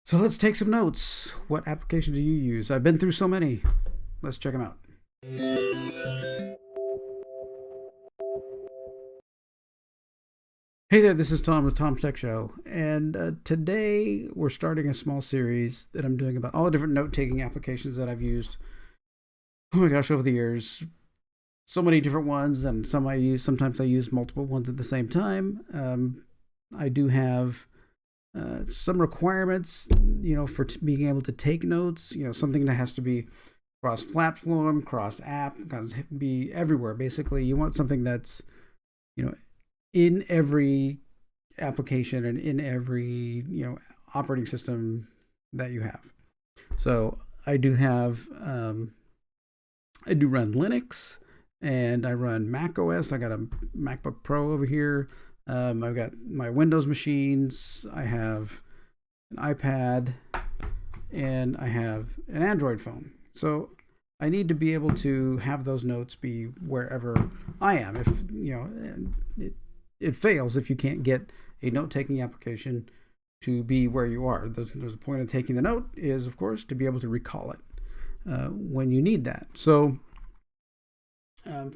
So let's take some notes. What application do you use? I've been through so many. Let's check them out. Hey there, this is Tom with Tom's Tech Show, and today we're starting a small series that I'm doing about all the different note-taking applications that I've used. Oh my gosh, over the years, so many different ones, and sometimes I use multiple ones at the same time. I do have some requirements, for being able to take notes. Something that has to be cross-platform, cross-app, got to be everywhere. Basically, you want something that's, in every application and in every operating system that you have. So I do have I do run Linux and I run Mac OS. I got a MacBook Pro over here. I've got my Windows machines. I have an iPad and I have an Android phone. So I need to be able to have those notes be wherever I am. If it fails if you can't get a note-taking application to be where you are. There's a point of taking the note is, of course, to be able to recall it when you need that. So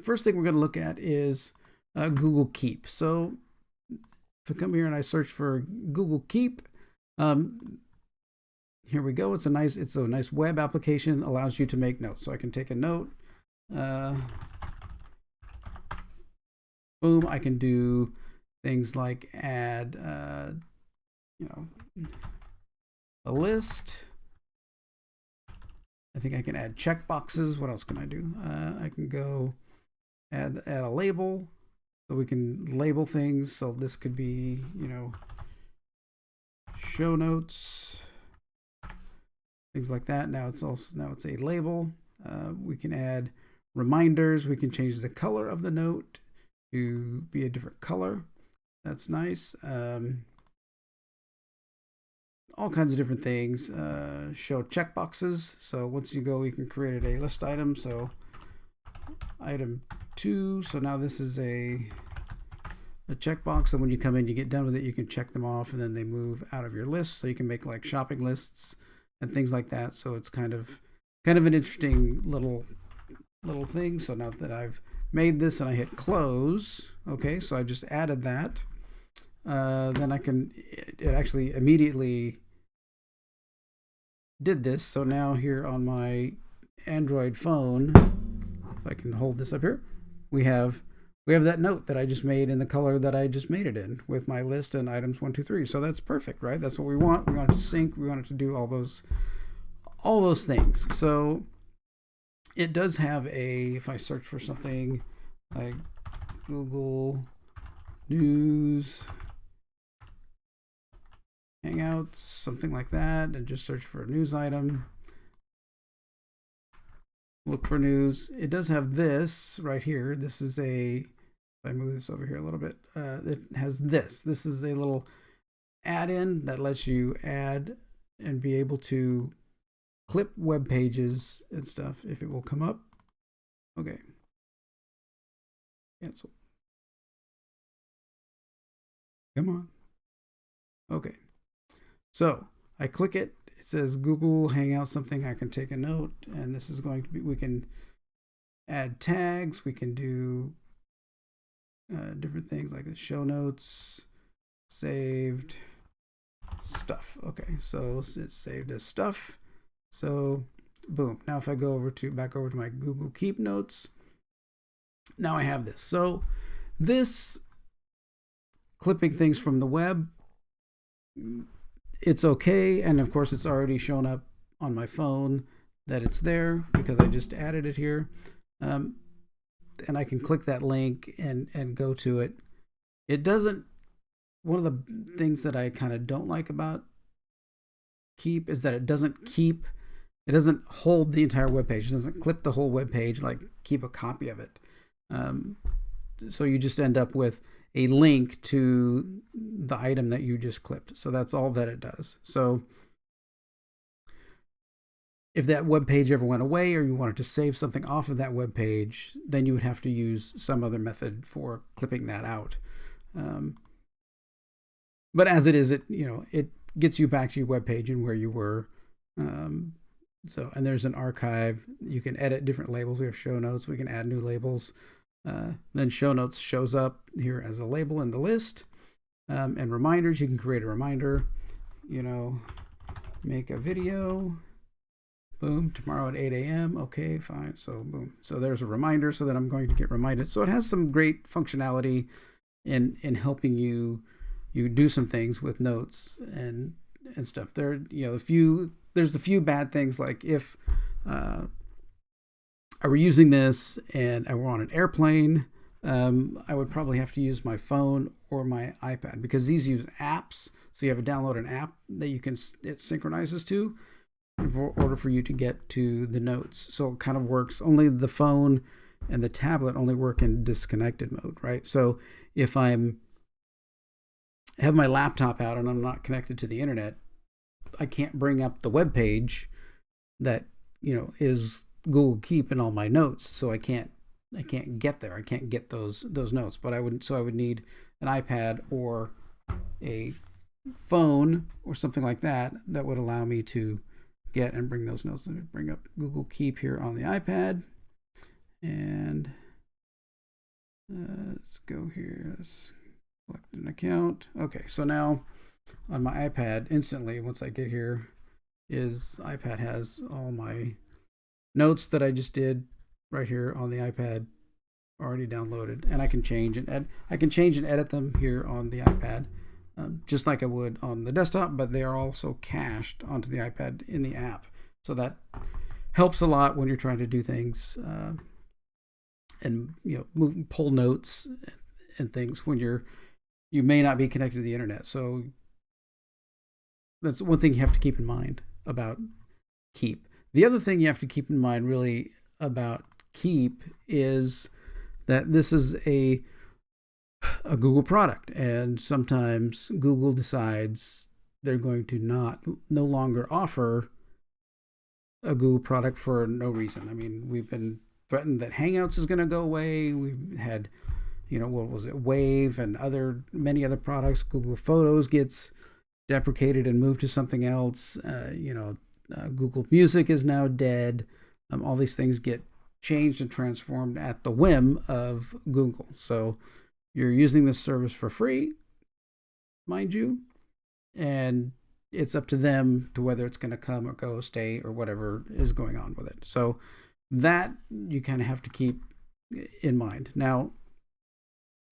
first thing we're going to look at is Google Keep. So if I come here and I search for Google Keep, here we go. It's a nice web application, allows you to make notes. So I can take a note. Boom, I can do things like add, a list. I think I can add checkboxes. What else can I do? I can go add a label, so we can label things. So this could be, show notes, things like that. Now it's a label. We can add reminders. We can change the color of the note to be a different color. That's nice. All kinds of different things. Show checkboxes. So once you go, you can create a list item. So item 2. So now this is a checkbox. So when you come in, you get done with it, you can check them off, and then they move out of your list. So you can make like shopping lists and things like that. So it's kind of an interesting little thing. So now that I've made this and I hit close, okay, so I just added that. Then it actually immediately did this. So now here on my Android phone, if I can hold this up here, we have that note that I just made in the color that I just made it in with my list and items 1, 2, 3. So that's perfect, right? That's what we want. We want it to sync. We want it to do all those things. So it does have if I search for something like Google News, Hangouts, something like that, and just search for a news item. Look for news. It does have this right here. This is if I move this over here a little bit, it has this. This is a little add-in that lets you add and be able to clip web pages and stuff if it will come up. Okay. Cancel. Come on. Okay. So I click it. It says Google Hangout something. I can take a note, and this is going to be, we can add tags. We can do different things like the show notes, saved stuff. Okay, so it's saved as stuff. So boom. Now if I go back over to my Google Keep notes, now I have this. So this clipping things from the web, it's okay. And of course it's already shown up on my phone that it's there because I just added it here. And I can click that link and go to it. It doesn't, one of the things that I kind of don't like about Keep is that it doesn't hold the entire web page. It doesn't clip the whole web page, like keep a copy of it. So you just end up with a link to the item that you just clipped. So that's all that it does. So if that web page ever went away or you wanted to save something off of that web page, then you would have to use some other method for clipping that out. But as it is, it gets you back to your web page and where you were. And there's an archive. You can edit different labels. We have show notes. We can add new labels. Then show notes shows up here as a label in the list. And reminders, you can create a reminder, make a video, boom, tomorrow at 8 a.m. Okay, fine. So boom. So there's a reminder so that I'm going to get reminded. So it has some great functionality in helping you do some things with notes and stuff. There's the few bad things, like if I were using this and I were on an airplane, I would probably have to use my phone or my iPad, because these use apps. So you have to download an app that it synchronizes to in order for you to get to the notes. So it kind of works. Only the phone and the tablet only work in disconnected mode, right? So if I have my laptop out and I'm not connected to the internet, I can't bring up the web page that is Google Keep in all my notes. So I can't get there. I can't get those notes. But I would need an iPad or a phone or something like that would allow me to get and bring those notes. Let me bring up Google Keep here on the iPad, and let's go here. Let's select an account. Okay, so now on my iPad, instantly once I get here, iPad has all my notes that I just did right here on the iPad already downloaded, and I can change and edit them here on the iPad, just like I would on the desktop, but they are also cached onto the iPad in the app. So that helps a lot when you're trying to do things and pull notes and things when you may not be connected to the internet. So that's one thing you have to keep in mind about Keep. The other thing you have to keep in mind really about Keep is that this is a Google product, and sometimes Google decides they're going to no longer offer a Google product for no reason. I mean, we've been threatened that Hangouts is going to go away. We've had, what was it, Wave and many other products. Google Photos gets deprecated and moved to something else. Google Music is now dead. All these things get changed and transformed at the whim of Google. So you're using this service for free, mind you, and it's up to them to whether it's going to come or go, stay, or whatever is going on with it. So that you kind of have to keep in mind. Now,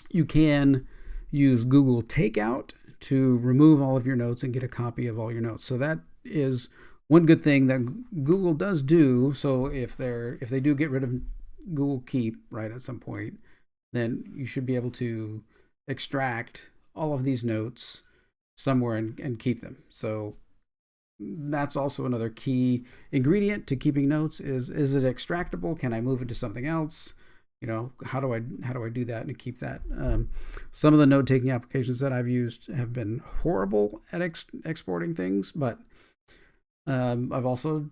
you can use Google Takeout to remove all of your notes and get a copy of all your notes. So that is one good thing that Google does do. So if they do get rid of Google Keep right at some point, then you should be able to extract all of these notes somewhere and keep them. So that's also another key ingredient to keeping notes. Is it extractable? Can I move it to something else? How do I do that and keep that? Some of the note-taking applications that I've used have been horrible at exporting things, but I've also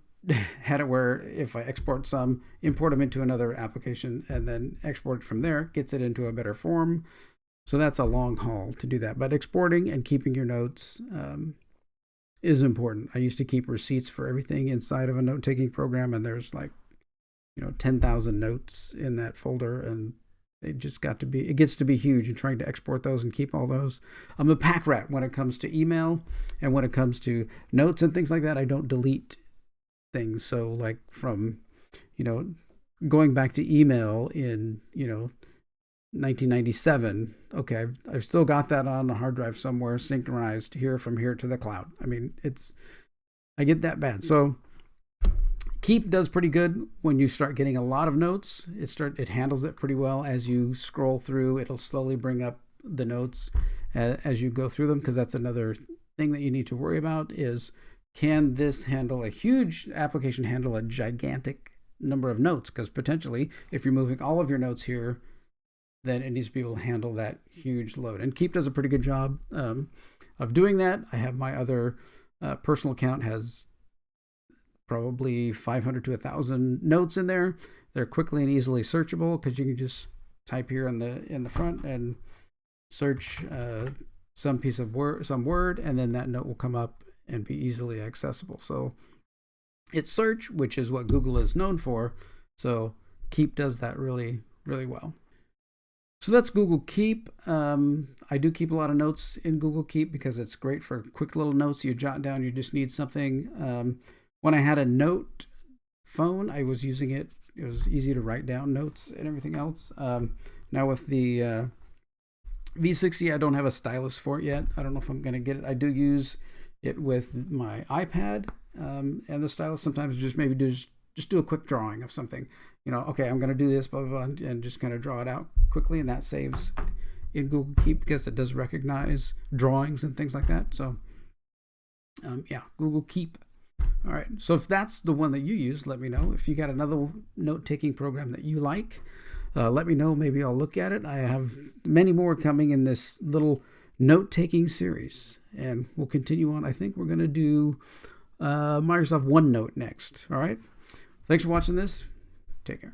had it where if I import them into another application and then export it from there, gets it into a better form. So that's a long haul to do that. But exporting and keeping your notes is important. I used to keep receipts for everything inside of a note-taking program, and there's 10,000 notes in that folder, and it gets to be huge, and trying to export those and keep all those. I'm a pack rat when it comes to email, and when it comes to notes and things like that. I don't delete things. So from going back to email in 1997, okay, I've still got that on a hard drive somewhere, synchronized from here to the cloud. I mean, I get that bad. So Keep does pretty good when you start getting a lot of notes. It handles it pretty well. As you scroll through, it'll slowly bring up the notes as you go through them, because that's another thing that you need to worry about is, can this application handle a gigantic number of notes? Because potentially, if you're moving all of your notes here, then it needs to be able to handle that huge load. And Keep does a pretty good job of doing that. I have my other personal account has probably 500 to 1,000 notes in there. They're quickly and easily searchable because you can just type here in the front and search some piece of word, some word, and then that note will come up and be easily accessible. So it's search, which is what Google is known for. So Keep does that really, really well. So that's Google Keep. I do keep a lot of notes in Google Keep because it's great for quick little notes you jot down. You just need something. When I had a note phone, I was using it. It was easy to write down notes and everything else. Now with the V60, I don't have a stylus for it yet. I don't know if I'm going to get it. I do use it with my iPad and the stylus. Sometimes just maybe just do a quick drawing of something. Okay, I'm going to do this, blah, blah, blah, and just kind of draw it out quickly. And that saves in Google Keep because it does recognize drawings and things like that. So, yeah, Google Keep. All right. So if that's the one that you use, let me know. If you got another note-taking program that you like, let me know. Maybe I'll look at it. I have many more coming in this little note-taking series. And we'll continue on. I think we're going to do Microsoft OneNote next. All right. Thanks for watching this. Take care.